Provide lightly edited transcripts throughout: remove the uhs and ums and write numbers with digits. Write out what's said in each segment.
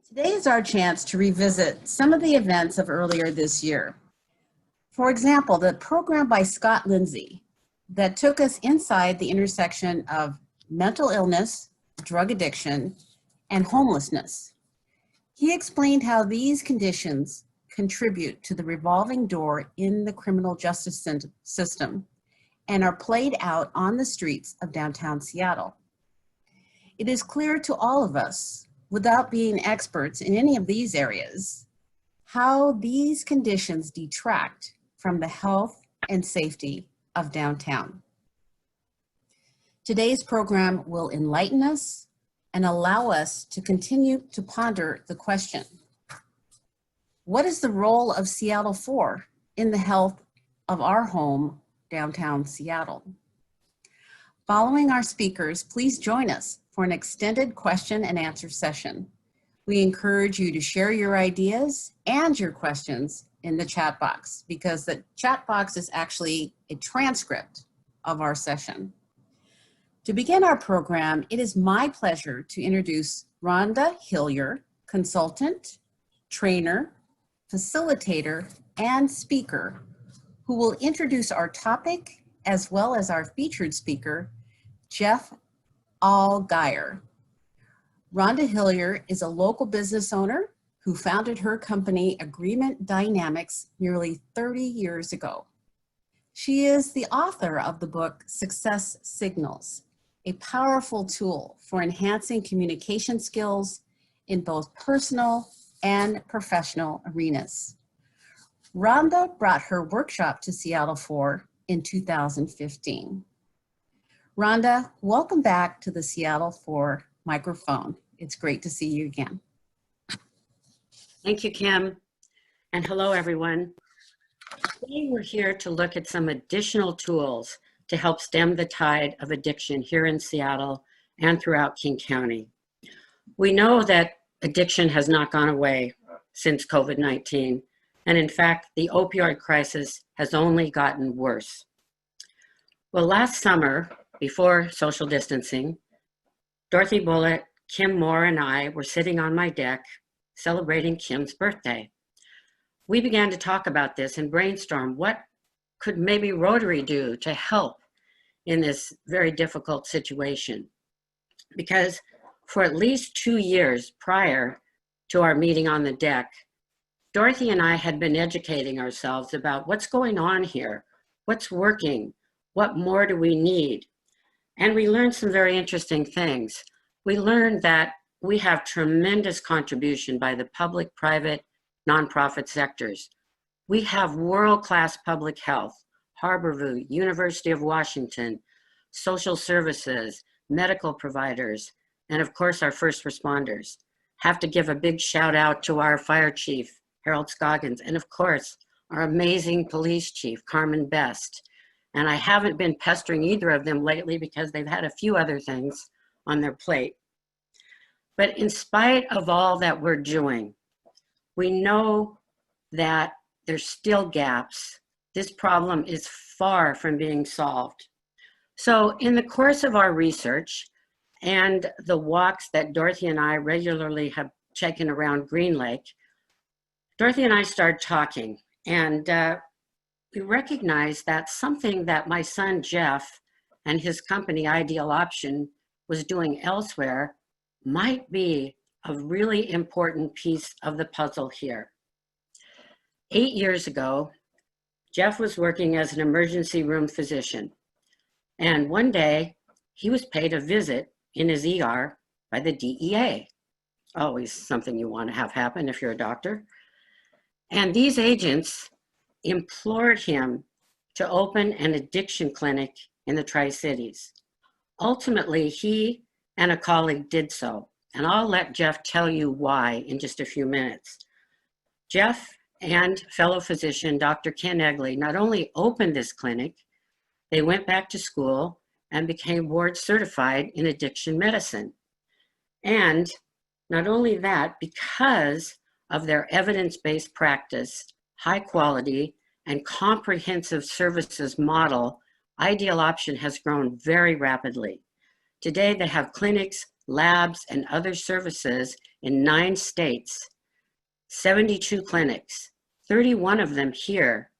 Today is our chance to revisit some of the events of earlier this year. For example, the program by Scott Lindsay that took us inside the intersection of mental illness, drug addiction, and homelessness. He explained how these conditions contribute to the revolving door in the criminal justice system and are played out on the streets of downtown Seattle. It is clear to all of us, without being experts in any of these areas, how these conditions detract from the health and safety of downtown. Today's program will enlighten us and allow us to continue to ponder the question: what is the role of Seattle 4 in the health of our home, downtown Seattle? Following our speakers, please join us for an extended question and answer session. We encourage you to share your ideas and your questions in the chat box, because the chat box is actually a transcript of our session. To begin our program, it is my pleasure to introduce Rhonda Hillier, consultant, trainer, facilitator, and speaker, who will introduce our topic as well as our featured speaker, Jeff Allgaier. Rhonda Hillier is a local business owner who founded her company Agreement Dynamics nearly 30 years ago. She is the author of the book Success Signals, a powerful tool for enhancing communication skills in both personal and professional arenas. Rhonda brought her workshop to Seattle 4 in 2015. Rhonda, welcome back to the Seattle 4 microphone. It's great to see you again. Thank you, Kim. And hello, everyone. Today we're here to look at some additional tools to help stem the tide of addiction here in Seattle and throughout King County. We know that addiction has not gone away since COVID-19. And in fact, the opioid crisis has only gotten worse. Well, last summer, before social distancing, Dorothy Bullitt, Kim Moore, and I were sitting on my deck celebrating Kim's birthday. We began to talk about this and brainstorm what could maybe Rotary do to help in this very difficult situation. Because for at least 2 years prior to our meeting on the deck, Dorothy and I had been educating ourselves about what's going on here, what's working, what more do we need? And we learned some very interesting things. We learned that we have tremendous contribution by the public, private, nonprofit sectors. We have world-class public health, Harborview, University of Washington, social services, medical providers, and of course our first responders. Have to give a big shout out to our fire chief, Harold Scoggins, and of course our amazing police chief, Carmen Best. And I haven't been pestering either of them lately because they've had a few other things on their plate. But in spite of all that we're doing, we know that there's still gaps. This problem is far from being solved. So in the course of our research and the walks that Dorothy and I regularly have taken around Green Lake, Dorothy and I started talking, and we recognized that something that my son Jeff and his company Ideal Option was doing elsewhere might be a really important piece of the puzzle here. 8 years ago, Jeff was working as an emergency room physician, and one day he was paid a visit in his ER by the DEA. Always something you want to have happen if you're a doctor. And these agents implored him to open an addiction clinic in the Tri-Cities. Ultimately, he and a colleague did so, and I'll let Jeff tell you why in just a few minutes. Jeff and fellow physician Dr. Ken Egley not only opened this clinic, they went back to school and became board certified in addiction medicine. And not only that, because of their evidence-based practice, high quality, and comprehensive services model, Ideal Option has grown very rapidly. Today, they have clinics labs, and other services in 9 states, 72 clinics, 31 of them here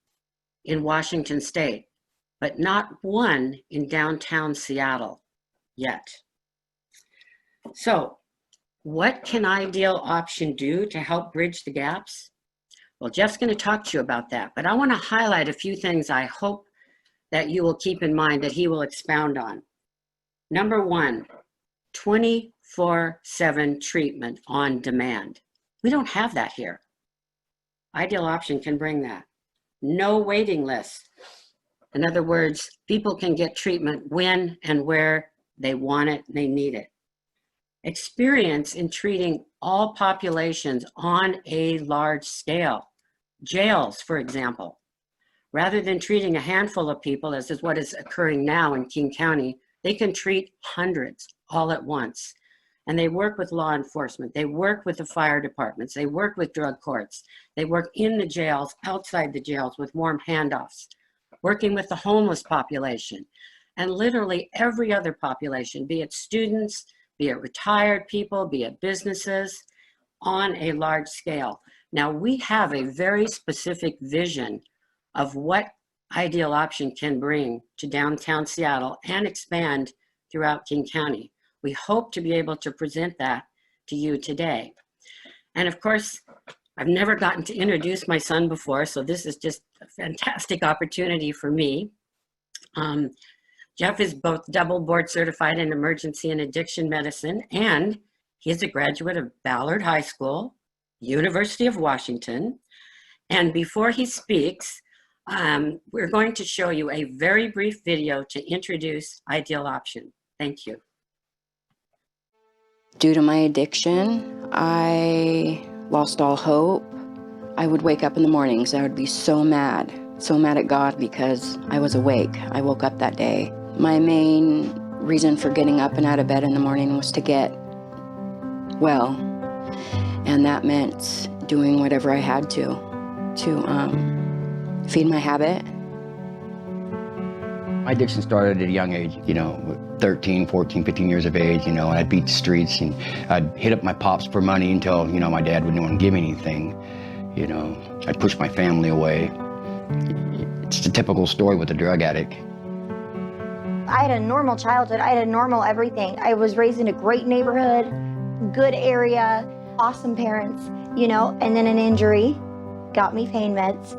in Washington State, but not one in downtown Seattle yet. So, what can Ideal Option do to help bridge the gaps? Well, Jeff's going to talk to you about that, but I want to highlight a few things I hope that you will keep in mind that he will expound on. Number 1, 24/7 treatment on demand. We don't have that here. Ideal Option can bring that. No waiting list. In other words, people can get treatment when and where they want it and they need it. Experience in treating all populations on a large scale. Jails, for example. Rather than treating a handful of people, as is what is occurring now in King County, they can treat hundreds all at once. And they work with law enforcement. They work with the fire departments. They work with drug courts. They work in the jails, outside the jails with warm handoffs, working with the homeless population, and literally every other population, be it students, be it retired people, be it businesses, on a large scale. Now, we have a very specific vision of what Ideal Option can bring to downtown Seattle and expand throughout King County. We hope to be able to present that to you today. And of course, I've never gotten to introduce my son before, so this is just a fantastic opportunity for me. Jeff is both double board certified in emergency and addiction medicine, and he is a graduate of Ballard High School, University of Washington. And before he speaks, we're going to show you a very brief video to introduce Ideal Option. Thank you. Due to my addiction, I lost all hope. I would wake up in the mornings. I would be so mad at God because I was awake. I woke up that day. My main reason for getting up and out of bed in the morning was to get well. And that meant doing whatever I had to feed my habit. My addiction started at a young age, 13, 14, 15 years of age, and I'd beat the streets and I'd hit up my pops for money until, my dad wouldn't want to give me anything. I'd push my family away. It's a typical story with a drug addict. I had a normal childhood. I had a normal everything. I was raised in a great neighborhood, good area, awesome parents, and then an injury got me pain meds.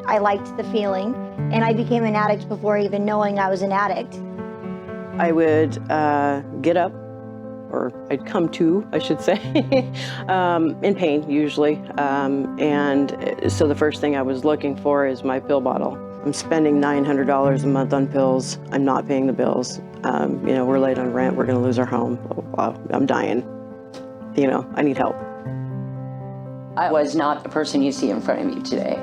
I liked the feeling, and I became an addict before even knowing I was an addict. I would get up, or I'd come to, I should say, in pain usually. And so the first thing I was looking for is my pill bottle. I'm spending $900 a month on pills. I'm not paying the bills. We're late on rent. We're going to lose our home. Wow, I'm dying. I need help. I was not the person you see in front of me today.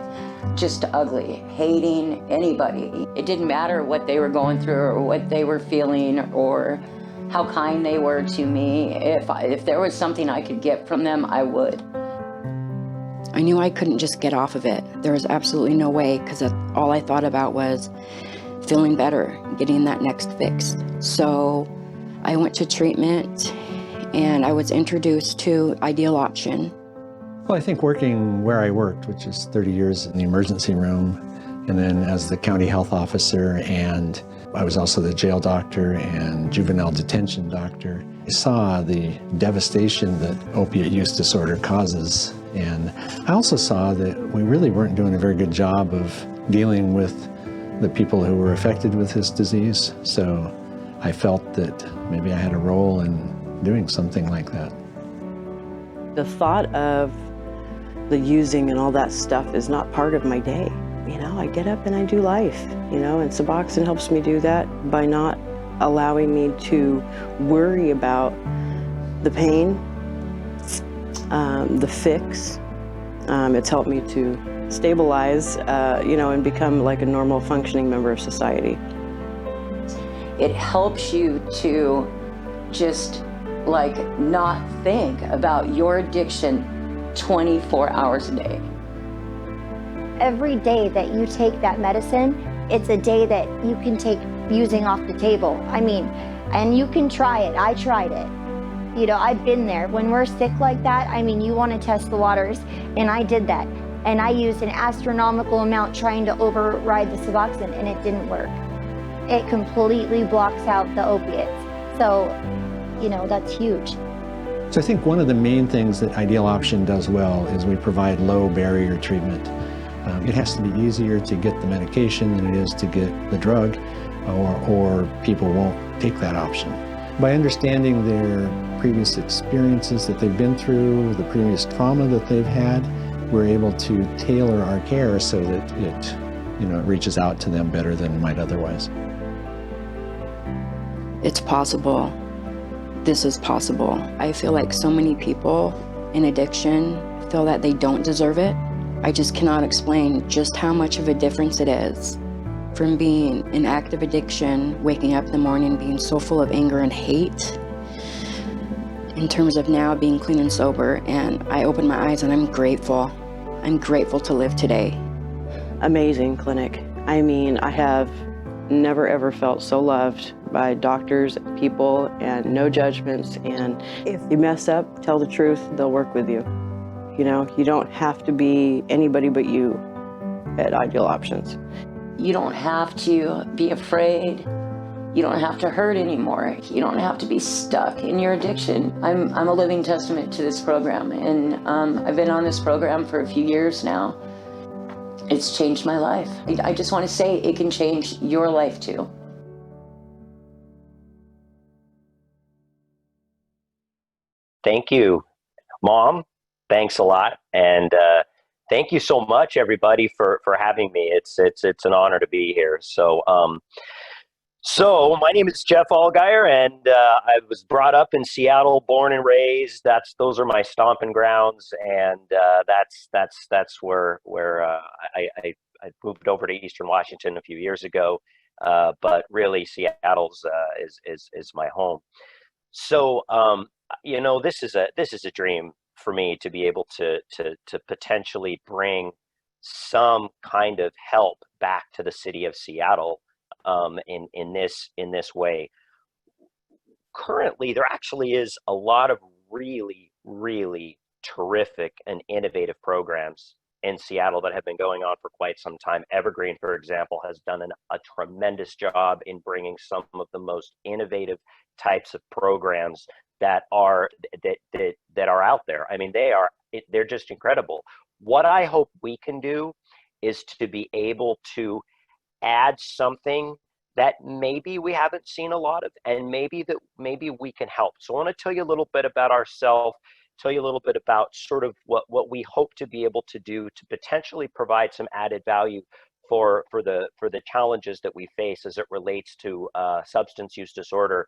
Just ugly, hating anybody. It didn't matter what they were going through or what they were feeling or how kind they were to me. If there was something I could get from them, I would. I knew I couldn't just get off of it. There was absolutely no way, because all I thought about was feeling better, getting that next fix. So I went to treatment and I was introduced to Ideal Option. Well, I think working where I worked, which is 30 years in the emergency room, and then as the county health officer, and I was also the jail doctor and juvenile detention doctor, I saw the devastation that opiate use disorder causes. And I also saw that we really weren't doing a very good job of dealing with the people who were affected with this disease. So I felt that maybe I had a role in doing something like that. The thought of the using and all that stuff is not part of my day. I get up and I do life, and Suboxone helps me do that by not allowing me to worry about the pain, the fix. It's helped me to stabilize, and become like a normal functioning member of society. It helps you to just not think about your addiction 24 hours a day. Every day that you take that medicine, it's a day that you can take using off the table. And you can try it. I tried it. You know, I've been there. When we're sick like that, I mean, you want to test the waters, and I did that. And I used an astronomical amount trying to override the Suboxone, and it didn't work. It completely blocks out the opiates. So, you know, that's huge. So I think one of the main things that Ideal Option does well is we provide low barrier treatment. It has to be easier to get the medication than it is to get the drug, or people won't take that option. By understanding their previous experiences that they've been through, the previous trauma that they've had, we're able to tailor our care so that it reaches out to them better than it might otherwise. It's possible. This is possible. I feel like so many people in addiction feel that they don't deserve it. I just cannot explain just how much of a difference it is from being in active addiction, waking up in the morning, being so full of anger and hate, in terms of now being clean and sober. And I open my eyes and I'm grateful. I'm grateful to live today. Amazing clinic. I mean, I have never ever felt so loved by doctors, people, and no judgments. And if you mess up, tell the truth, they'll work with you. You know, you don't have to be anybody but you at Ideal Options. You don't have to be afraid. You don't have to hurt anymore. You don't have to be stuck in your addiction. I'm a living testament to this program, and I've been on this program for a few years now. It's changed my life. I just want to say it can change your life too. Thank you, Mom. Thanks a lot, and thank you so much, everybody, for having me. It's an honor to be here. So my name is Jeff Allgaier, and I was brought up in Seattle, born and raised. Those are my stomping grounds, and that's where I moved over to Eastern Washington a few years ago. But really, Seattle's is my home. So this is a dream for me to be able to potentially bring some kind of help back to the city of Seattle in this way. Currently, there actually is a lot of really, really terrific and innovative programs in Seattle that have been going on for quite some time. Evergreen, for example, has done a tremendous job in bringing some of the most innovative types of programs that are out there. I mean, they're just incredible. What I hope we can do is to be able to add something that maybe we haven't seen a lot of, and maybe we can help. So I want to tell you a little bit about ourselves, tell you a little bit about sort of what we hope to be able to do to potentially provide some added value for the challenges that we face as it relates to substance use disorder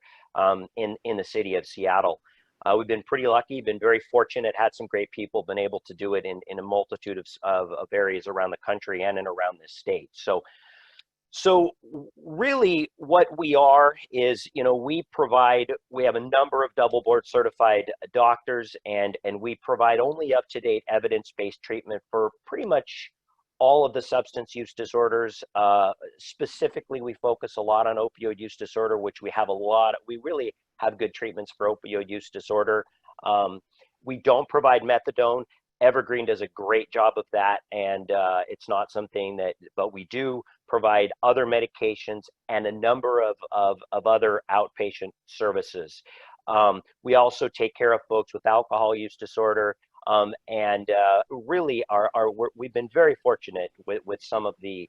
in the city of Seattle. We've been pretty lucky, been very fortunate, had some great people, been able to do it in a multitude of areas around the country and in around this state. So really what we are is, we have a number of double board certified doctors, and we provide only up-to-date evidence-based treatment for pretty much all of the substance use disorders. Specifically, we focus a lot on opioid use disorder, which we really have good treatments for opioid use disorder. We don't provide methadone. Evergreen does a great job of that, and it's not something but we do provide other medications and a number of other outpatient services. We also take care of folks with alcohol use disorder, and really we've been very fortunate with some of the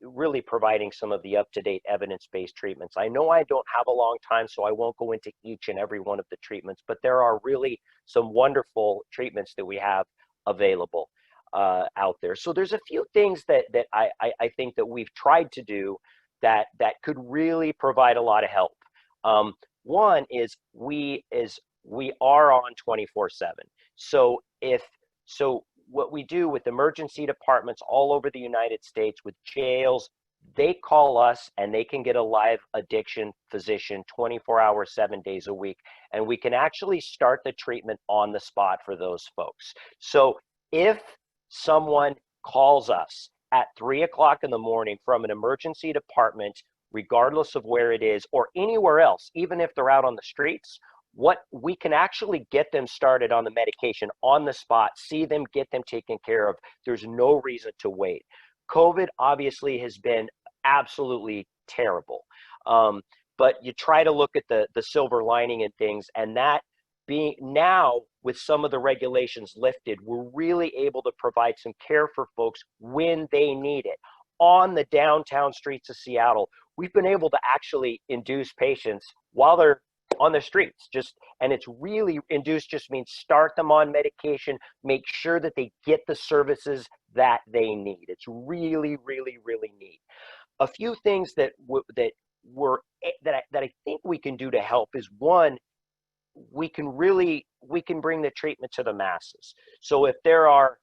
really providing some of the up-to-date evidence-based treatments. I know I don't have a long time, so I won't go into each and every one of the treatments, but there are really some wonderful treatments that we have available out there. So there's a few things that I think that we've tried to do that could really provide a lot of help. One is we are on 24/7. So what we do with emergency departments all over the United States, with jails, they call us and they can get a live addiction physician 24 hours, 7 days a week. And we can actually start the treatment on the spot for those folks. So if someone calls us at 3 o'clock in the morning from an emergency department, regardless of where it is or anywhere else, even if they're out on the streets what we can actually get them started on the medication on the spot, see them, get them taken care of. There's no reason to wait. COVID obviously has been absolutely terrible. But you try to look at the silver lining in things, and that being now with some of the regulations lifted, we're really able to provide some care for folks when they need it. On the downtown streets of Seattle, we've been able to actually induce patients while they're on the streets, and it's really induced just means start them on medication, make sure that they get the services that they need. It's really, really, really neat. A few things that I think we can do to help is, one, we can bring the treatment to the masses. So if there are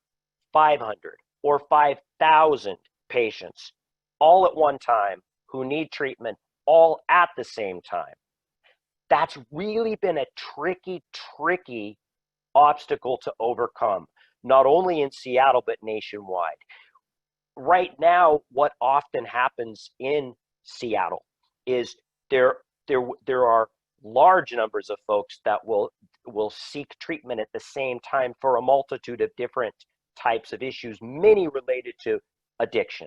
500 or 5,000 patients all at one time who need treatment all at the same time, that's really been a tricky obstacle to overcome, not only in Seattle, but nationwide. Right now, what often happens in Seattle is there are large numbers of folks that will seek treatment at the same time for a multitude of different types of issues, many related to addiction.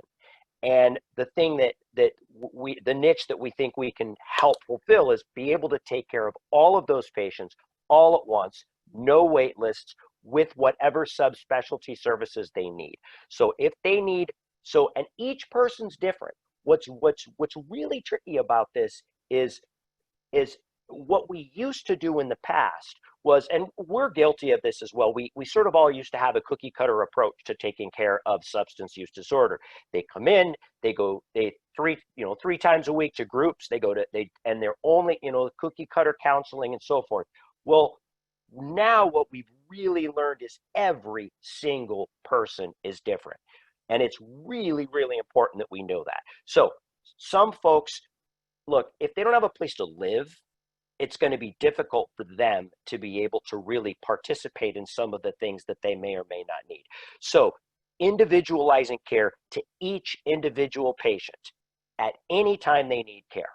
And the thing the niche that we think we can help fulfill is be able to take care of all of those patients all at once, no wait lists, with whatever subspecialty services they need. So if they need, and each person's different. What's really tricky about this is what we used to do in the past was, and we're guilty of this as well, we sort of all used to have a cookie cutter approach to taking care of substance use disorder. They come in, they three times a week to groups, and they're only, cookie cutter counseling and so forth. Well, now what we've really learned is every single person is different. And it's really, really important that we know that. So some folks, look, if they don't have a place to live, it's going to be difficult for them to be able to really participate in some of the things that they may or may not need. So individualizing care to each individual patient at any time they need care,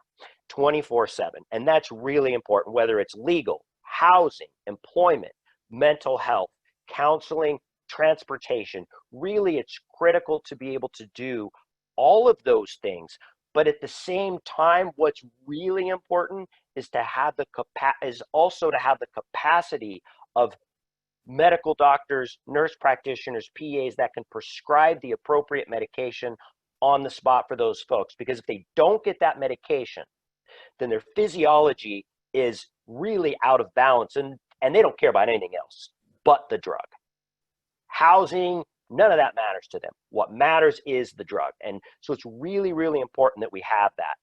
24/7. And that's really important, whether it's legal, housing, employment, mental health, counseling, transportation. Really, it's critical to be able to do all of those things. But at the same time, what's really important is also to have the capacity of medical doctors, nurse practitioners, PAs that can prescribe the appropriate medication on the spot for those folks. Because if they don't get that medication, then their physiology is really out of balance, and they don't care about anything else but the drug. Housing, none of that matters to them. What matters is the drug. And so it's really, really important that we have that.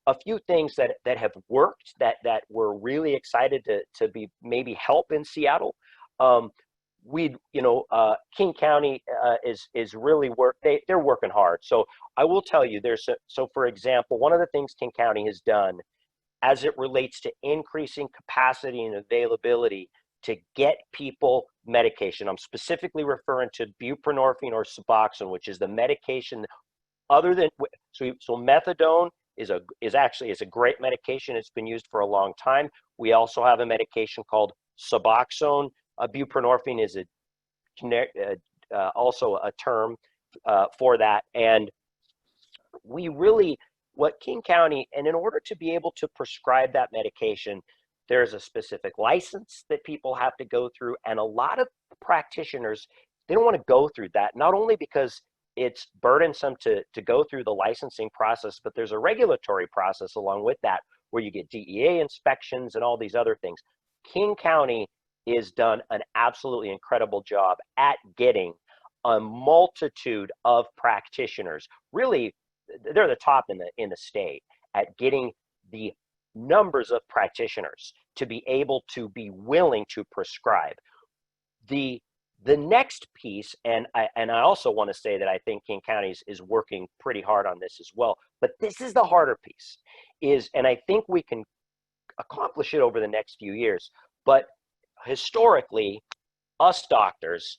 A few things that have worked that we're really excited to be maybe help in Seattle. King County is really they're working hard. So I will tell you, so for example, one of the things King County has done as it relates to increasing capacity and availability to get people medication. I'm specifically referring to buprenorphine or Suboxone, which is the medication other than, so methadone is a great medication. It's been used for a long time. We also have a medication called Suboxone. Buprenorphine is also a term for that. And what King County, and in order to be able to prescribe that medication, there's a specific license that people have to go through. And a lot of practitioners, they don't want to go through that, not only because it's burdensome to go through the licensing process, but there's a regulatory process along with that where you get DEA inspections and all these other things. King County has done an absolutely incredible job at getting a multitude of practitioners. Really, they're the top in the state at getting the numbers of practitioners to be able to be willing to prescribe. The next piece, and I also want to say that I think King County is working pretty hard on this as well, but this is the harder piece, and I think we can accomplish it over the next few years. But historically, us doctors,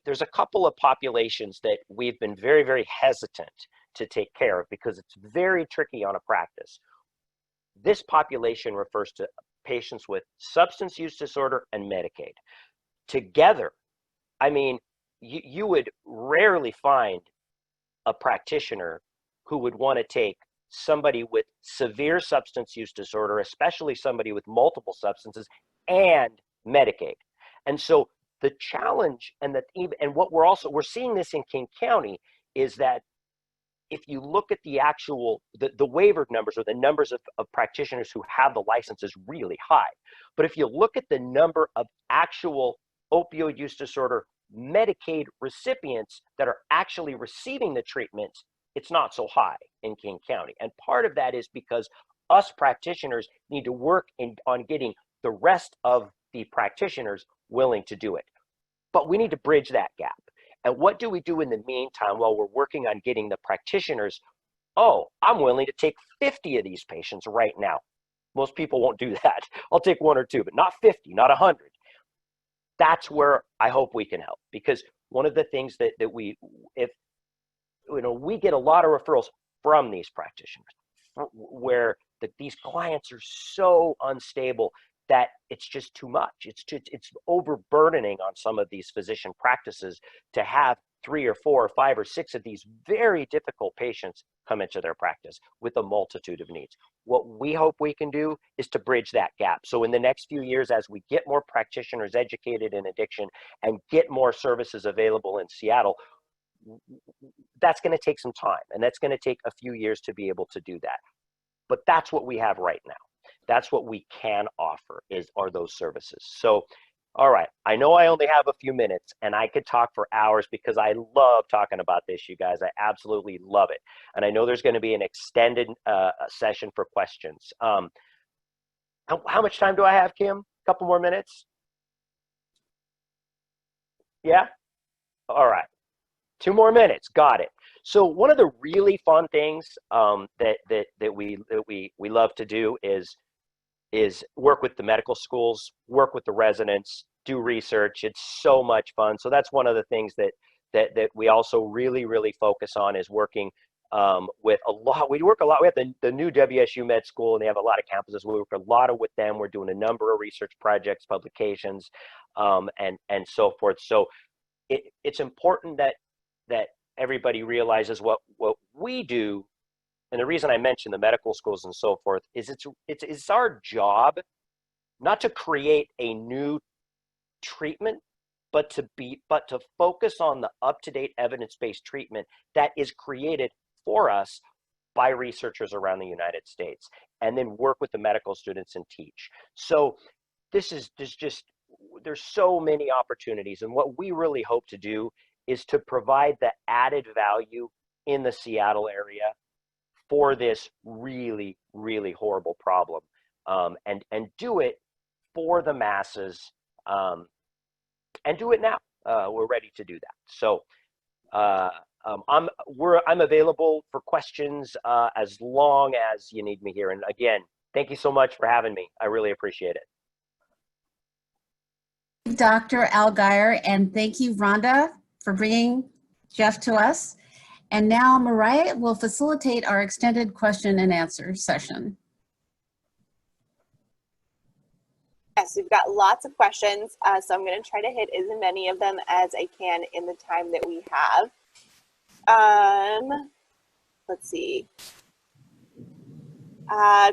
there's a couple of populations that we've been very, very hesitant to take care of because it's very tricky on a practice. This population refers to patients with substance use disorder and Medicaid. Together, I mean, you would rarely find a practitioner who would want to take somebody with severe substance use disorder, especially somebody with multiple substances, and Medicaid. And so the challenge, and what we're seeing this in King County, is that if you look at the actual, the waivered numbers, or the numbers of practitioners who have the license, is really high. But if you look at the number of actual opioid use disorder Medicaid recipients that are actually receiving the treatment, it's not so high in King County. And part of that is because us practitioners need to work on getting the rest of the practitioners willing to do it. But we need to bridge that gap. And what do we do in the meantime while we're working on getting the practitioners? Oh, I'm willing to take 50 of these patients right now. Most people won't do that. I'll take 1 or 2, but not 50, not 100. That's where I hope we can help, because one of the things that we get a lot of referrals from these practitioners where these clients are so unstable that it's just too much. It's overburdening on some of these physician practices to have 3 or 4 or 5 or 6 of these very difficult patients come into their practice with a multitude of needs. What we hope we can do is to bridge that gap. So in the next few years, as we get more practitioners educated in addiction and get more services available in Seattle, that's going to take some time, and that's going to take a few years to be able to do that. But that's what we have right now. That's what we can offer are those services. So, all right, I know I only have a few minutes, and I could talk for hours because I love talking about this, you guys. I absolutely love it. And I know there's going to be an extended session for questions. How much time do I have, Kim? A couple more minutes? Yeah? All right. 2 more minutes. Got it. So one of the really fun things that we love to do is work with the medical schools, work with the residents, do research. It's so much fun. So that's one of the things that we also really focus on, is working with a lot. We work a lot. We have the new WSU Med School, and they have a lot of campuses. We work a lot with them. We're doing a number of research projects, publications, and so forth. So it's important that everybody realizes what we do. And the reason I mention the medical schools and so forth is it's our job not to create a new treatment, but to focus on the up-to-date evidence-based treatment that is created for us by researchers around the United States, and then work with the medical students and teach. So there's so many opportunities, and what we really hope to do is to provide the added value in the Seattle area for this really horrible problem, and do it for the masses, and do it now. We're ready to do that. So I'm available for questions as long as you need me here. And again, thank you so much for having me. I really appreciate it. Dr. Allgaier, and thank you, Rhonda, for bringing Jeff to us. And now Mariah will facilitate our extended question and answer session. Yes, we've got lots of questions, so I'm going to try to hit as many of them as I can in the time that we have. Let's see.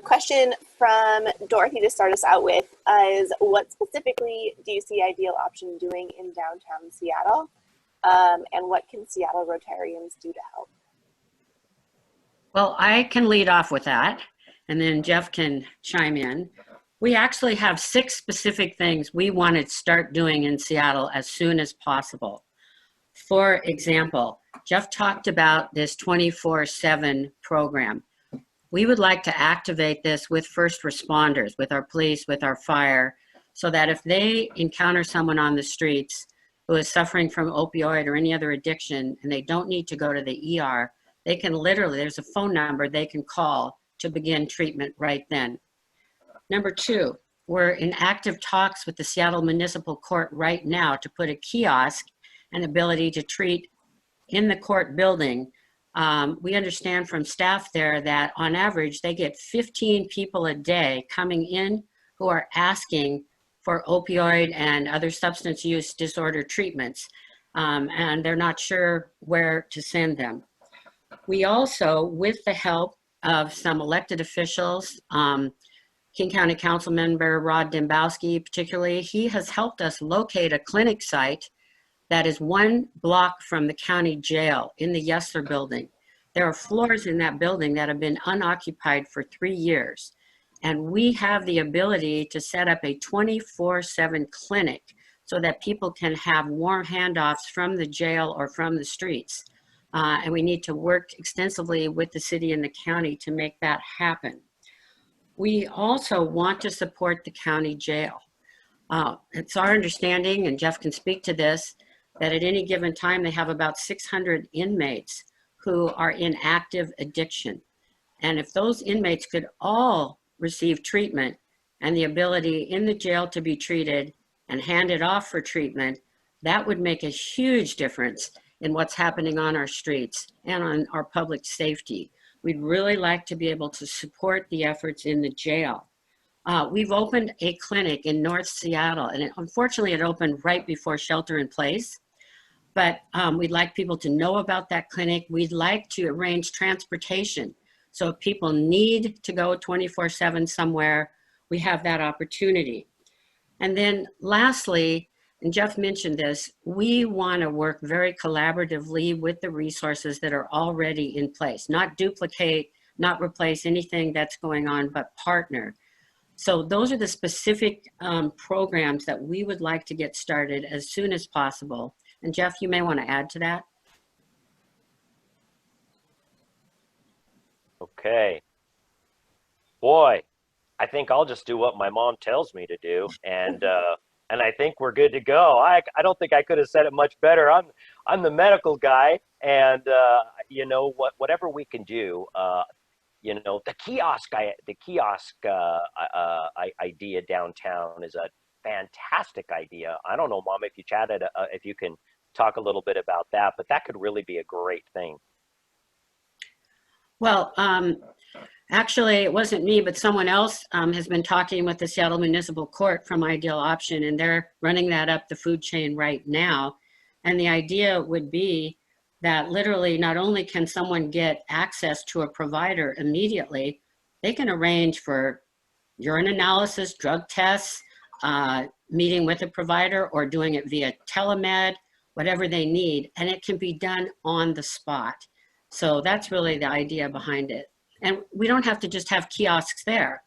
Question from Dorothy to start us out with is, what specifically do you see Ideal Option doing in downtown Seattle? And what can Seattle Rotarians do to help? Well, I can lead off with that, and then Jeff can chime in. We actually have 6 specific things we want to start doing in Seattle as soon as possible. For example, Jeff talked about this 24/7 program. We would like to activate this with first responders, with our police, with our fire, so that if they encounter someone on the streets who is suffering from opioid or any other addiction, and they don't need to go to the ER, they can literally, there's a phone number they can call to begin treatment right then. Number 2, we're in active talks with the Seattle Municipal Court right now to put a kiosk and ability to treat in the court building. We understand from staff there that on average, they get 15 people a day coming in who who are asking for opioid and other substance use disorder treatments, and they're not sure where to send them. We also, with the help of some elected officials, King County Council member Rod Dembowski particularly, he has helped us locate a clinic site that is 1 block from the county jail in the Yesler building. There are floors in that building that have been unoccupied for 3 years. And we have the ability to set up a 24/7 clinic so that people can have warm handoffs from the jail or from the streets. And we need to work extensively with the city and the county to make that happen. We also want to support the county jail. It's our understanding, and Jeff can speak to this, that at any given time they have about 600 inmates who are in active addiction. And if those inmates could all receive treatment and the ability in the jail to be treated and handed off for treatment, that would make a huge difference in what's happening on our streets and on our public safety. We'd really like to be able to support the efforts in the jail. We've opened a clinic in North Seattle, and unfortunately it opened right before shelter in place. But we'd like people to know about that clinic. We'd like to arrange transportation. So if people need to go 24/7 somewhere, we have that opportunity. And then lastly, and Jeff mentioned this, we want to work very collaboratively with the resources that are already in place, not duplicate, not replace anything that's going on, but partner. So those are the specific programs that we would like to get started as soon as possible. And Jeff, you may want to add to that. Okay. Boy, I think I'll just do what my mom tells me to do, and I think we're good to go. I don't think I could have said it much better. I'm the medical guy, and you know whatever we can do. You know, the kiosk idea downtown is a fantastic idea. I don't know, Mom, if you chatted, if you can talk a little bit about that, but that could really be a great thing. Well, actually, it wasn't me, but someone else has been talking with the Seattle Municipal Court from Ideal Option, and they're running that up the food chain right now. And the idea would be that literally not only can someone get access to a provider immediately, they can arrange for urine analysis, drug tests, meeting with a provider, or doing it via telemed, whatever they need, and it can be done on the spot. So that's really the idea behind it. And we don't have to just have kiosks there.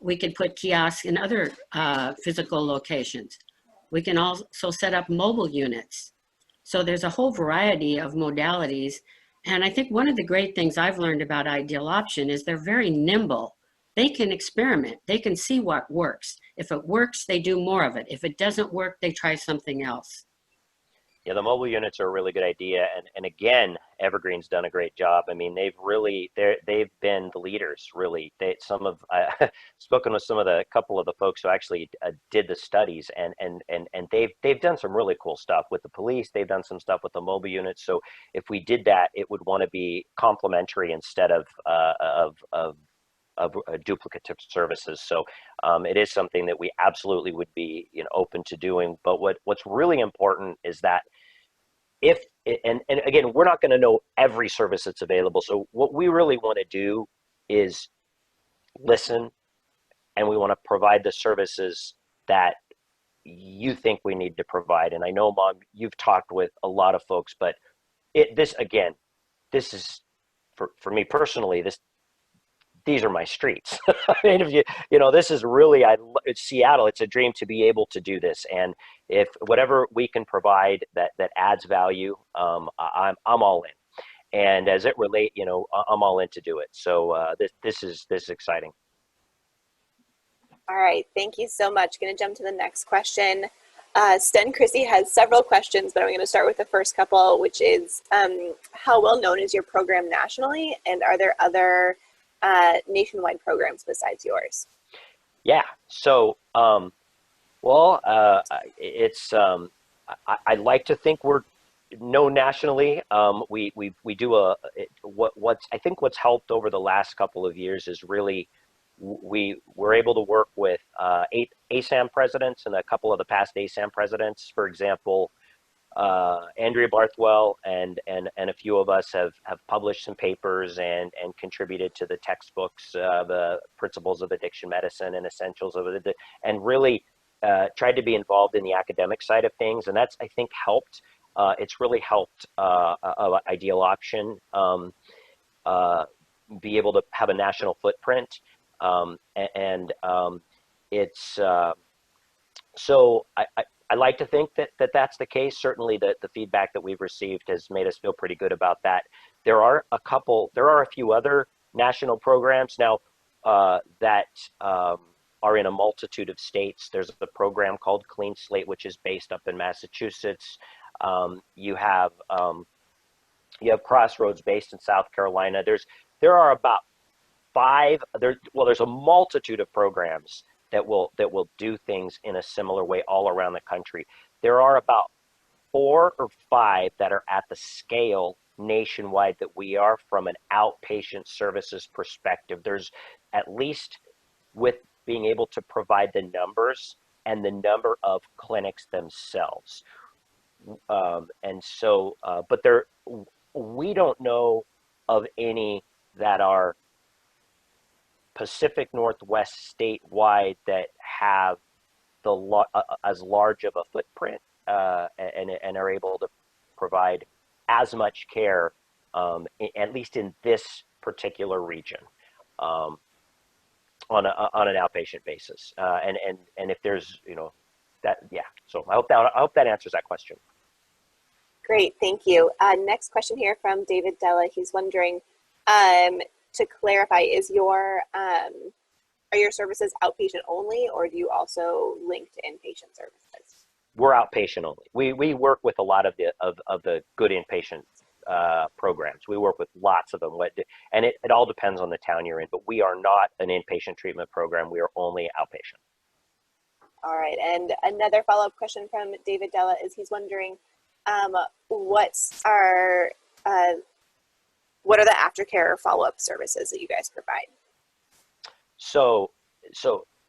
We could put kiosks in other physical locations. We can also set up mobile units. So there's a whole variety of modalities. And I think one of the great things I've learned about Ideal Option is they're very nimble. They can experiment. They can see what works. If it works, they do more of it. If it doesn't work, they try something else. Yeah, the mobile units are a really good idea, and again, Evergreen's done a great job. I mean, they've been the leaders, really. I've spoken with couple of the folks who actually did the studies, and they've done some really cool stuff with the police. They've done some stuff with the mobile units. So if we did that, it would want to be complementary instead of duplicative services. So it is something that we absolutely would be open to doing. But what's really important is that and again, we're not going to know every service that's available. So what we really want to do is listen, and we want to provide the services that you think we need to provide. And I know, Mom, you've talked with a lot of folks, but this is for me personally, these are my streets. I mean, if this is really, it's Seattle. It's a dream to be able to do this. And if whatever we can provide that adds value, I'm all in. And as it relates, I'm all in to do it. So this is exciting. All right, thank you so much. Going to jump to the next question. Sten Chrissy has several questions, but I'm going to start with the first couple, which is how well known is your program nationally, and are there other nationwide programs besides yours? Yeah. So, it's I like to think we're known nationally. We do what's helped over the last couple of years is really we were able to work with 8 ASAM presidents and a couple of the past ASAM presidents. For example, Andrea Barthwell and a few of us have published some papers and contributed to the textbooks, the Principles of Addiction Medicine and Essentials of it, and really tried to be involved in the academic side of things. And that's, I think, helped. It's really helped Ideal Option be able to have a national footprint. It's so I like to think that that's the case. Certainly the feedback that we've received has made us feel pretty good about that. There are a few other national programs now that are in a multitude of states. There's a program called Clean Slate, which is based up in Massachusetts. You have Crossroads based in South Carolina. There are about 5. There's a multitude of programs that will do things in a similar way all around the country. There are about 4 or 5 that are at the scale nationwide that we are from an outpatient services perspective. There's at least, with being able to provide the numbers and the number of clinics themselves. But we don't know of any that are Pacific Northwest statewide that have as large of a footprint and are able to provide as much care, at least in this particular region, on an outpatient basis. And if there's that, yeah. So I hope that answers that question. Great, thank you. Next question here from David Della. He's wondering, to clarify, are your services outpatient only, or do you also link to inpatient services? We're outpatient only. We work with a lot of the good inpatient programs. We work with lots of them, and it all depends on the town you're in. But we are not an inpatient treatment program. We are only outpatient. All right, and another follow-up question from David Della is he's wondering, what are the aftercare follow-up services that you guys provide? So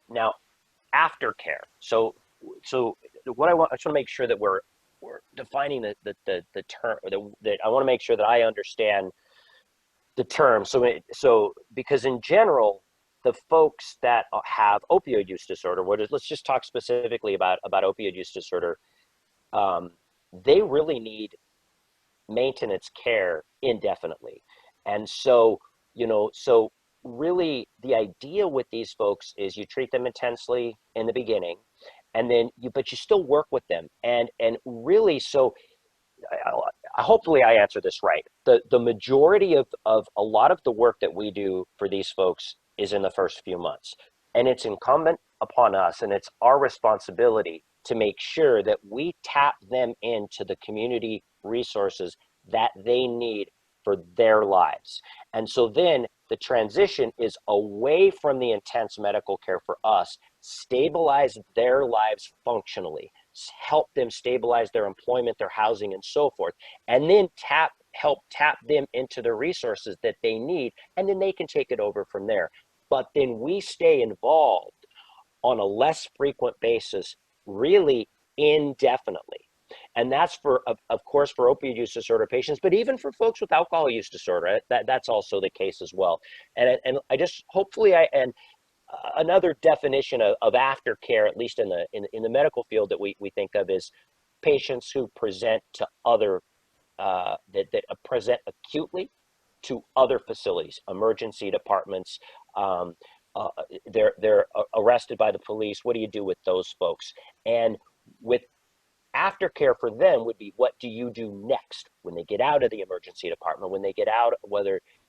now aftercare. So what I just want to make sure that we're defining the term, that I want to make sure that I understand the term. So because in general, the folks that have opioid use disorder, let's just talk specifically about opioid use disorder. They really need maintenance care indefinitely. And so really the idea with these folks is you treat them intensely in the beginning, and then but you still work with them. And really, so hopefully I answer this right. The majority of a lot of the work that we do for these folks is in the first few months. And it's incumbent upon us, and it's our responsibility to make sure that we tap them into the community resources that they need for their lives. And so then the transition is away from the intense medical care for us, stabilize their lives functionally, help them stabilize their employment, their housing, and so forth, and then help tap them into the resources that they need, and then they can take it over from there. But then we stay involved on a less frequent basis, really indefinitely. And that's of course, for opioid use disorder patients, but even for folks with alcohol use disorder, that's also the case as well. And I just, hopefully, another definition of aftercare, at least in the medical field that we think of, is patients who present to that present acutely to other facilities, emergency departments. They're arrested by the police. What do you do with those folks? And with aftercare for them would be, what do you do next when they get out of the emergency department, when they get out,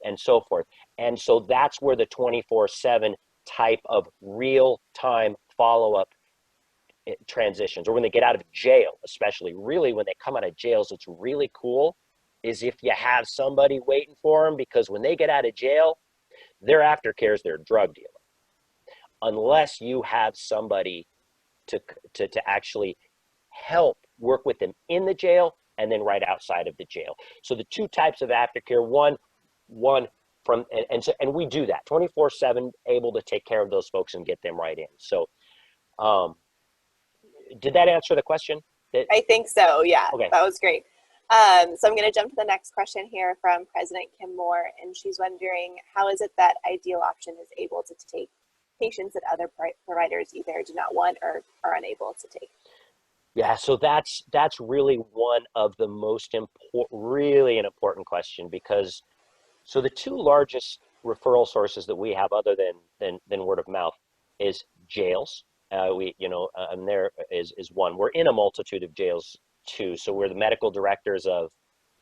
and so forth. And so that's where the 24/7 type of real-time follow-up transitions, or when they get out of jail, especially. Really, when they come out of jails, it's really cool is if you have somebody waiting for them, because when they get out of jail, their aftercare is their drug dealer, unless you have somebody to actually help work with them in the jail and then right outside of the jail. So the two types of aftercare, one and we do that 24/7, able to take care of those folks and get them right in. So, did that answer the question? I think so. Yeah, Okay. That was great. So I'm going to jump to the next question here from President Kim Moore, and she's wondering, how is it that Ideal Option is able to take patients that other providers either do not want or are unable to take? Yeah, so that's really one of the most really an important question, because so the two largest referral sources that we have, other than word of mouth, is jails. And there is one. We're in a multitude of jails too. So we're the medical directors of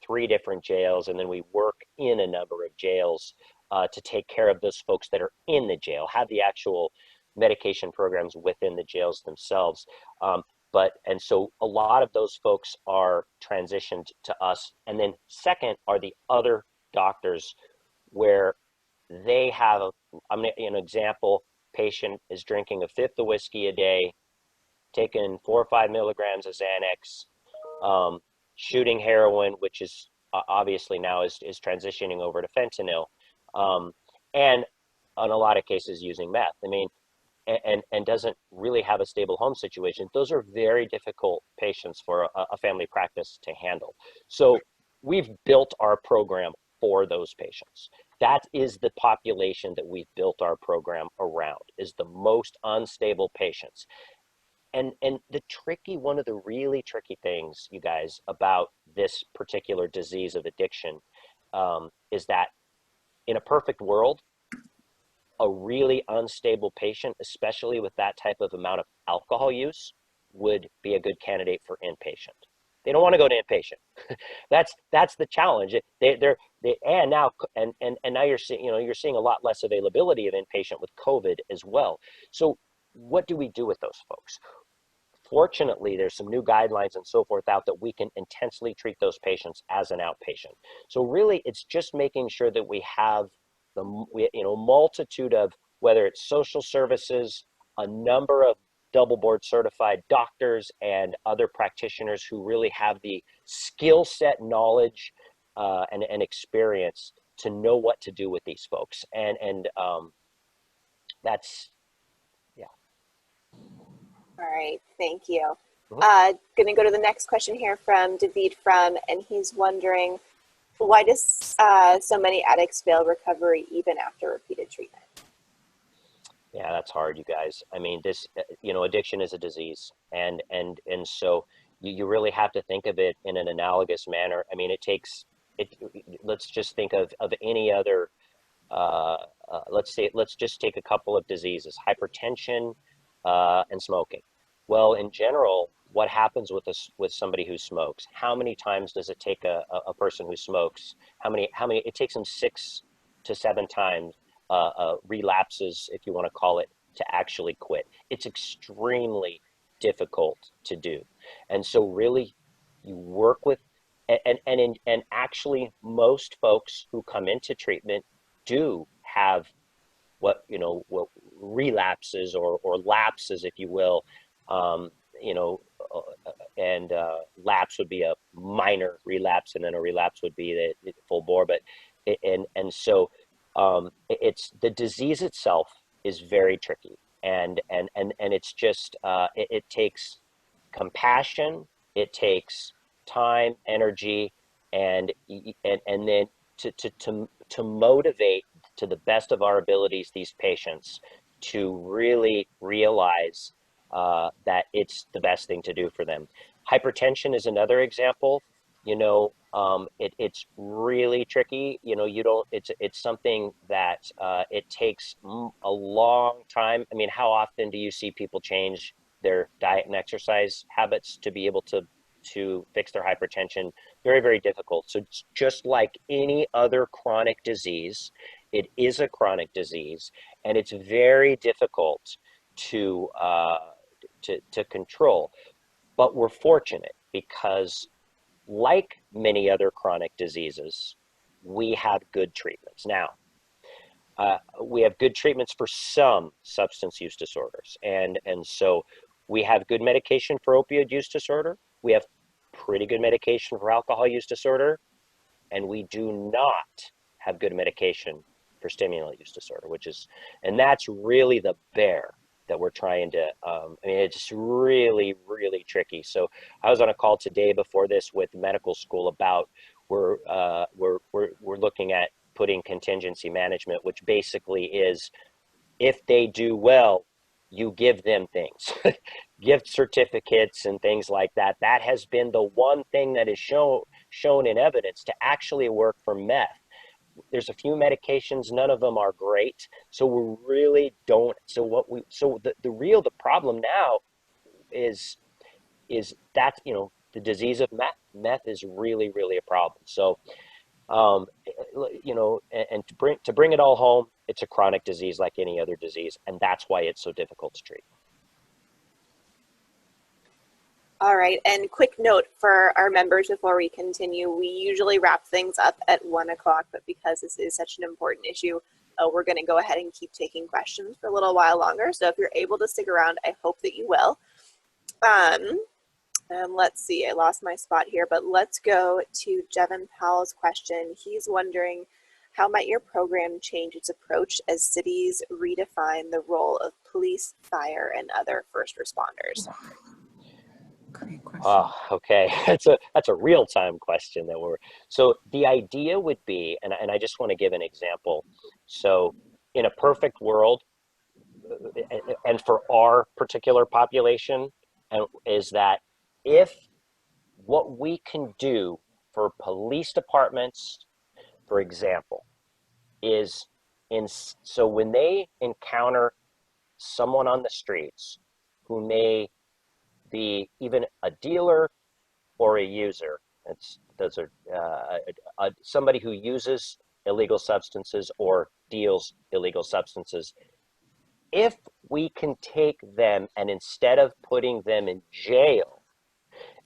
3 different jails, and then we work in a number of jails to take care of those folks that are in the jail, have the actual medication programs within the jails themselves. And so a lot of those folks are transitioned to us. And then second are the other doctors, where they have, an example, patient is drinking a fifth of whiskey a day, taking 4 or 5 milligrams of Xanax, shooting heroin, which is obviously now is transitioning over to fentanyl, and in a lot of cases using meth. And doesn't really have a stable home situation. Those are very difficult patients for a family practice to handle. So we've built our program for those patients. That is the population that we've built our program around, is the most unstable patients. And one of the really tricky things, you guys, about this particular disease of addiction is that in a perfect world, a really unstable patient, especially with that type of amount of alcohol use, would be a good candidate for inpatient. They don't want to go to inpatient. That's the challenge. And now you're seeing a lot less availability of inpatient with COVID as well. So what do we do with those folks? Fortunately, there's some new guidelines and so forth out that we can intensely treat those patients as an outpatient. So really, it's just making sure that we have multitude of, whether it's social services, a number of double board certified doctors and other practitioners who really have the skill set, knowledge, and experience to know what to do with these folks. And that's, yeah. All right, thank you. Going to go to the next question here from David and he's wondering, why does so many addicts fail recovery even after repeated treatment? Yeah, that's hard, you guys. This, addiction is a disease, and so you really have to think of it in an analogous manner. Let's just think of any other. Let's just take a couple of diseases: hypertension and smoking. Well, in general, what happens with somebody who smokes? How many times does it take a person who smokes? How many? It takes them 6 to 7 times relapses, if you want to call it, to actually quit. It's extremely difficult to do, and so really, you work with, and actually, most folks who come into treatment do have what relapses or lapses, if you will. And lapse would be a minor relapse, and then a relapse would be the full bore. But so it's the disease itself is very tricky, and it's just it takes compassion, it takes time, energy, and then to motivate to the best of our abilities these patients to really realize that it's the best thing to do for them. Hypertension is another example. It's really tricky. It's something that it takes a long time. How often do you see people change their diet and exercise habits to be able to fix their hypertension? Very, very difficult. So it's just like any other chronic disease, it is a chronic disease, and it's very difficult to control. But we're fortunate because, like many other chronic diseases, we have good treatments. Now, we have good treatments for some substance use disorders. And so we have good medication for opioid use disorder. We have pretty good medication for alcohol use disorder. And we do not have good medication for stimulant use disorder, and that's really the bear that we're trying to, I mean, it's really, really tricky. So I was on a call today before this with medical school about, we're looking at putting contingency management, which basically is, if they do well, you give them things, gift certificates and things like that. That has been the one thing that is shown in evidence to actually work for meth. There's a few medications, none of them are great. So we really don't, the problem now is that, you know, the disease of meth is really, really a problem. So, you know, and to bring it all home, it's a chronic disease like any other disease. And that's why it's so difficult to treat. All right, and quick note for our members before we continue, we usually wrap things up at 1 o'clock, but because this is such an important issue, we're gonna go ahead and keep taking questions for a little while longer. So if you're able to stick around, I hope that you will. And let's see, I lost my spot here, but let's go to Jevin Powell's question. He's wondering, how might your program change its approach as cities redefine the role of police, fire, and other first responders? Great question. Oh, okay. That's a real-time question so the idea would be, and I just want to give an example. So in a perfect world, and for our particular population, is that if what we can do for police departments, for example, is so when they encounter someone on the streets who may be even a dealer or a user, those are somebody who uses illegal substances or deals illegal substances, if we can take them and instead of putting them in jail,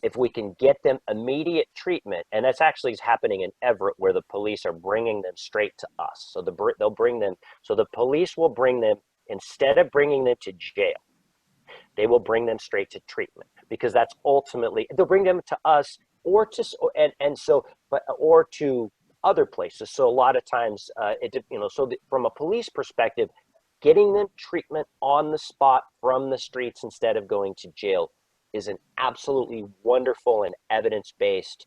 if we can get them immediate treatment, and that's actually happening in Everett, where the police are bringing them straight to us. So they'll bring them, so the police will bring them, instead of bringing them to jail, they will bring them straight to treatment, because that's ultimately, they'll bring them to us or to, or to other places. So a lot of times, from a police perspective, getting them treatment on the spot from the streets instead of going to jail is an absolutely wonderful and evidence-based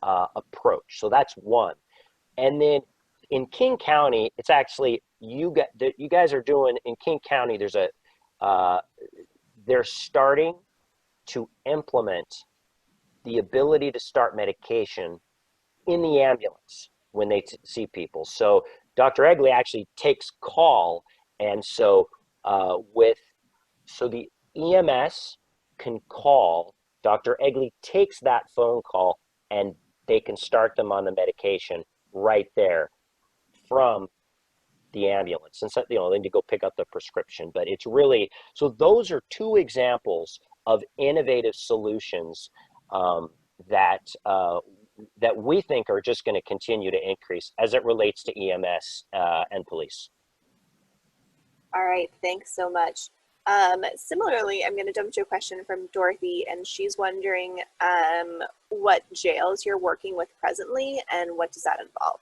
approach. So that's one. And then in King County, it's actually, you guys are doing, in King County, there's they're starting to implement the ability to start medication in the ambulance when they see people. So Dr. Egley actually takes call, and so the EMS can call, Dr. Egley takes that phone call, and they can start them on the medication right there from the ambulance. And so, they need to go pick up the prescription, but it's really, so those are two examples of innovative solutions that we think are just going to continue to increase as it relates to EMS and police. All right, thanks so much. Similarly, I'm going to jump to a question from Dorothy, and she's wondering what jails you're working with presently and what does that involve?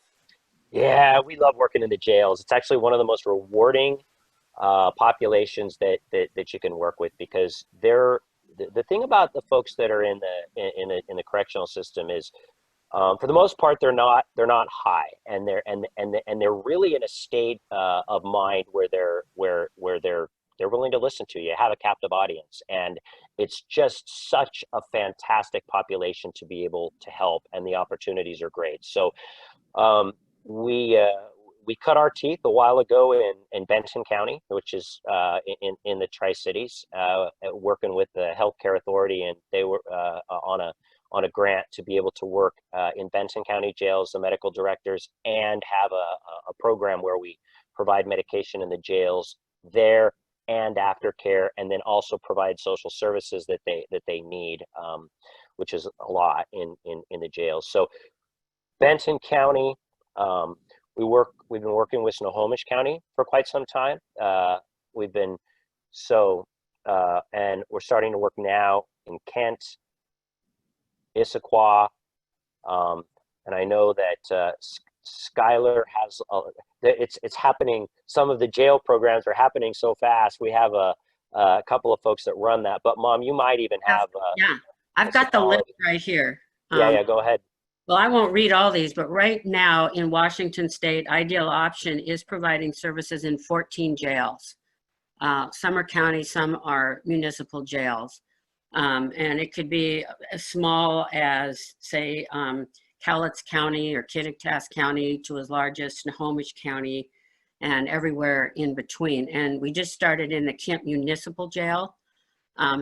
Yeah, we love working in the jails. It's actually one of the most rewarding populations that you can work with, because they're the thing about the folks that are in the correctional system is, for the most part, they're not high, and they're really in a state of mind where they're willing to listen to you, have a captive audience, and it's just such a fantastic population to be able to help, and the opportunities are great. So we cut our teeth a while ago in Benton County, which is in the Tri-Cities, working with the Healthcare Authority, and they were on a grant to be able to work in Benton County jails, the medical directors, and have a program where we provide medication in the jails there and aftercare, and then also provide social services that they need, which is a lot in the jails. So Benton County, we've been working with Snohomish County for quite some time. And we're starting to work now in Kent, Issaquah, and I know that Skylar has, it's happening. Some of the jail programs are happening so fast. We have a couple of folks that run that, but Mom, you might even have. Yeah, I've got the list right here. Yeah, go ahead. Well, I won't read all these, but right now in Washington State, Ideal Option is providing services in 14 jails. Some are county, some are municipal jails. And it could be as small as, say, Cowlitz County or Kittitas County to as large as Snohomish County and everywhere in between. And we just started in the Kent Municipal Jail.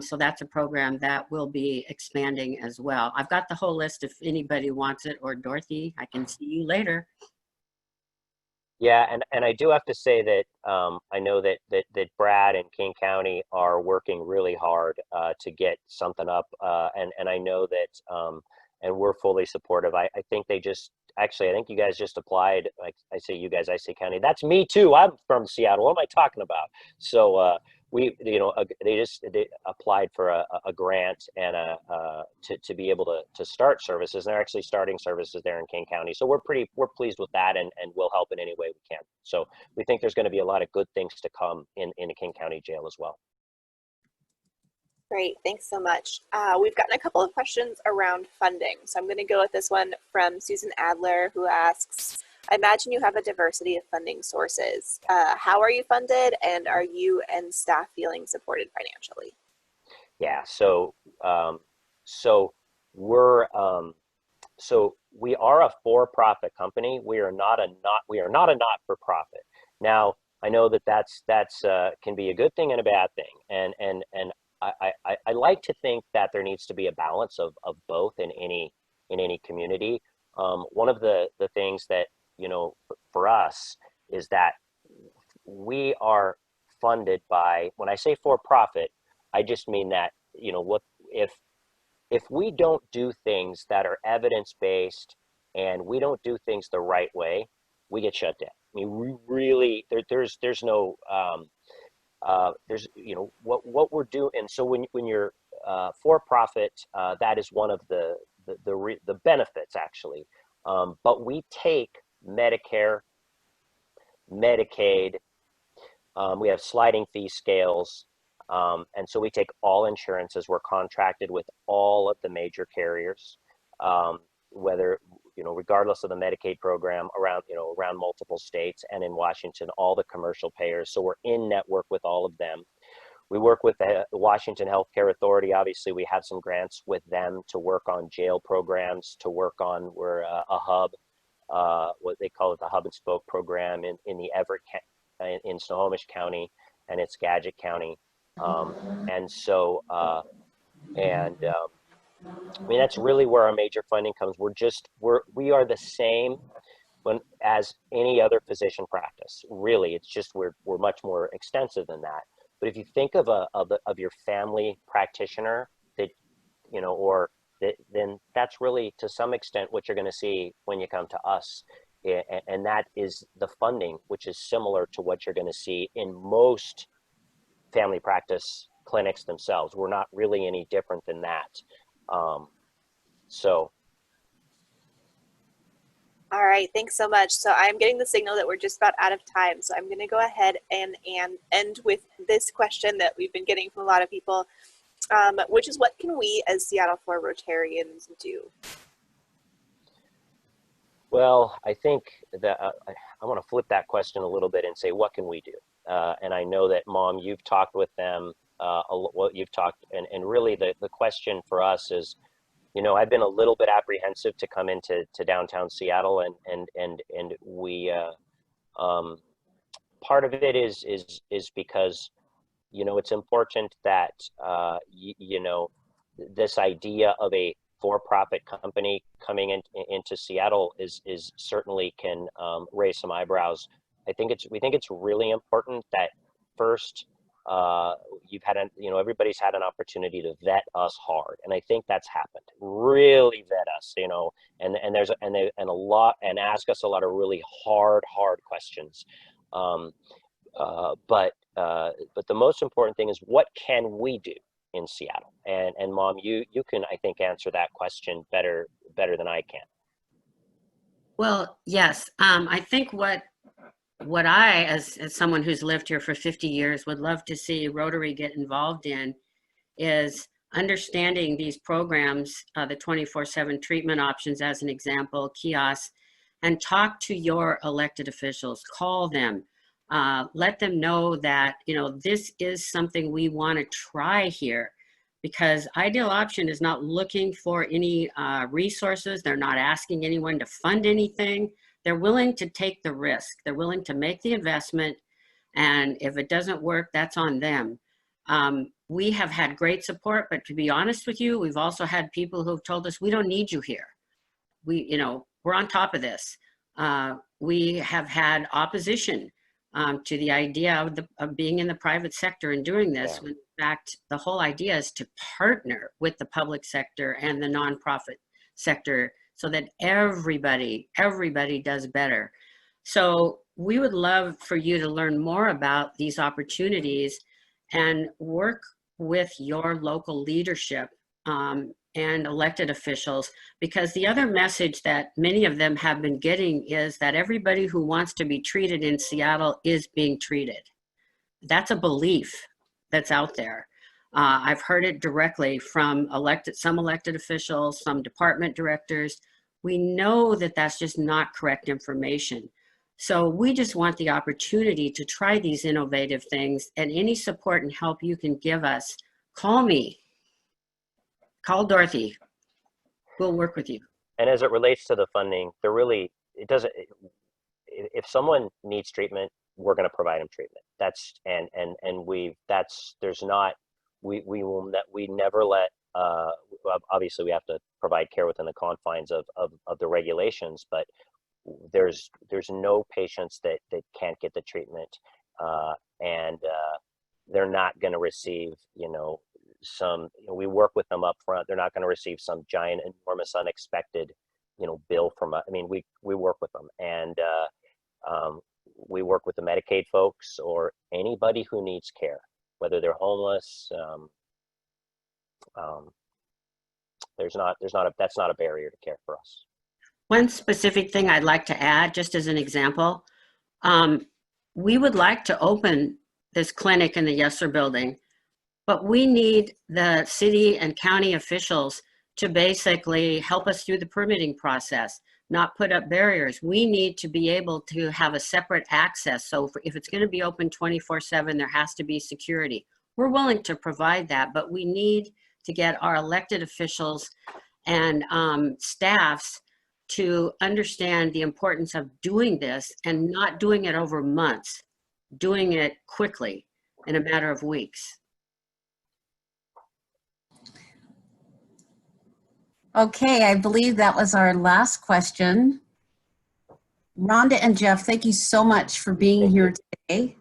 So that's a program that will be expanding as well. I've got the whole list if anybody wants it, or Dorothy, I can see you later. Yeah, and I do have to say that I know that Brad and King County are working really hard to get something up, and I know that and we're fully supportive. I think they just actually, I think you guys just applied. Like I say, you guys, I say county. That's me too. I'm from Seattle. What am I talking about? So they applied for a grant and to be able to start services. And they're actually starting services there in King County. So we're pleased with that, and we'll help in any way we can. So we think there's going to be a lot of good things to come in the King County Jail as well. Great, thanks so much. We've gotten a couple of questions around funding. So I'm going to go with this one from Susan Adler, who asks, I imagine you have a diversity of funding sources. How are you funded, and are you and staff feeling supported financially? Yeah, so we are a for-profit company. We are not a not-for-profit. Now, I know that's can be a good thing and a bad thing, and I like to think that there needs to be a balance of both in any community. One of the things that, you know, for us is that we are funded by, when I say for profit, I just mean that, you know, what if we don't do things that are evidence-based and we don't do things the right way, we get shut down. I mean, we really, there's no, there's, you know, what we're doing. And so when you're for profit, that is one of the benefits actually. But we take Medicare, Medicaid, we have sliding fee scales. And so we take all insurances. We're contracted with all of the major carriers, whether, you know, regardless of the Medicaid program around multiple states, and in Washington, all the commercial payers. So we're in network with all of them. We work with the Washington Healthcare Authority. Obviously, we have some grants with them to work on jail programs, to work on, we're a hub, what they call it, the hub and spoke program in the Everett, in Snohomish County, and in Skagit County. And so, I mean, that's really where our major funding comes. We are the same as any other physician practice. Really, it's just we're much more extensive than that. But if you think of your family practitioner, that, you know, then that's really to some extent what you're going to see when you come to us, and that is the funding, which is similar to what you're going to see in most family practice clinics themselves. We're not really any different than that. So. All right, thanks so much. So I'm getting the signal that we're just about out of time. So I'm going to go ahead and end with this question that we've been getting from a lot of people, which is, what can we as Seattle 4 Rotarians do? Well, I think that I want to flip that question a little bit and say, what can we do? And I know that, Mom, you've talked with them, you've talked, and really the question for us is, you know, I've been a little bit apprehensive to come into downtown Seattle, and we part of it is because, you know, it's important that you know, this idea of a for-profit company coming into Seattle is certainly can raise some eyebrows. We think it's really important that first, everybody's had an opportunity to vet us hard, and I think that's happened. Really vet us, you know, and ask us a lot of really hard questions. But the most important thing is, what can we do in Seattle? And Mom, you can, I think, answer that question better than I can. Well, yes. I think what I, as someone who's lived here for 50 years, would love to see Rotary get involved in is understanding these programs, the 24/7 treatment options as an example, kiosks, and talk to your elected officials, call them, let them know that, you know, this is something we want to try here, because Ideal Option is not looking for any resources. They're not asking anyone to fund anything. They're willing to take the risk. They're willing to make the investment. And if it doesn't work, that's on them. We have had great support, but to be honest with you, we've also had people who've told us, we don't need you here. You know, we're on top of this. We have had opposition to the idea of being in the private sector and doing this. Yeah. When in fact, the whole idea is to partner with the public sector and the nonprofit sector so that everybody does better. So we would love for you to learn more about these opportunities and work with your local leadership and elected officials, because the other message that many of them have been getting is that everybody who wants to be treated in Seattle is being treated. That's a belief that's out there. I've heard it directly from some elected officials, some department directors. We know that that's just not correct information. So we just want the opportunity to try these innovative things, and any support and help you can give us, call me, call Dorothy. We'll work with you. And as it relates to the funding, if someone needs treatment, we're going to provide them treatment. We never let, obviously we have to provide care within the confines of the regulations, but there's no patients that can't get the treatment, and they're not going to receive, we work with them up front. They're not going to receive some giant, enormous, unexpected, bill from us. I mean, we work with them, and we work with the Medicaid folks or anybody who needs care, whether they're homeless. That's not a barrier to care for us. One specific thing I'd like to add, just as an example, we would like to open this clinic in the Yesler building, but we need the city and county officials to basically help us through the permitting process, not put up barriers. We need to be able to have a separate access. So if it's going to be open 24/7, there has to be security. We're willing to provide that, but we need to get our elected officials and staffs to understand the importance of doing this and not doing it over months, doing it quickly in a matter of weeks. Okay, I believe that was our last question. Rhonda and Jeff, thank you so much for being here today.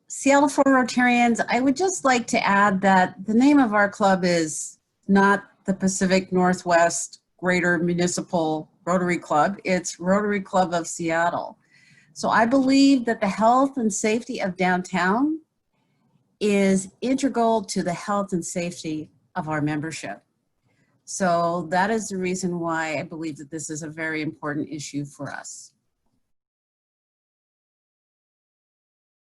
Seattle for Rotarians, I would just like to add that the name of our club is not the Pacific Northwest Greater Municipal Rotary Club. It's Rotary Club of Seattle. So I believe that the health and safety of downtown is integral to the health and safety of our membership. So that is the reason why I believe that this is a very important issue for us.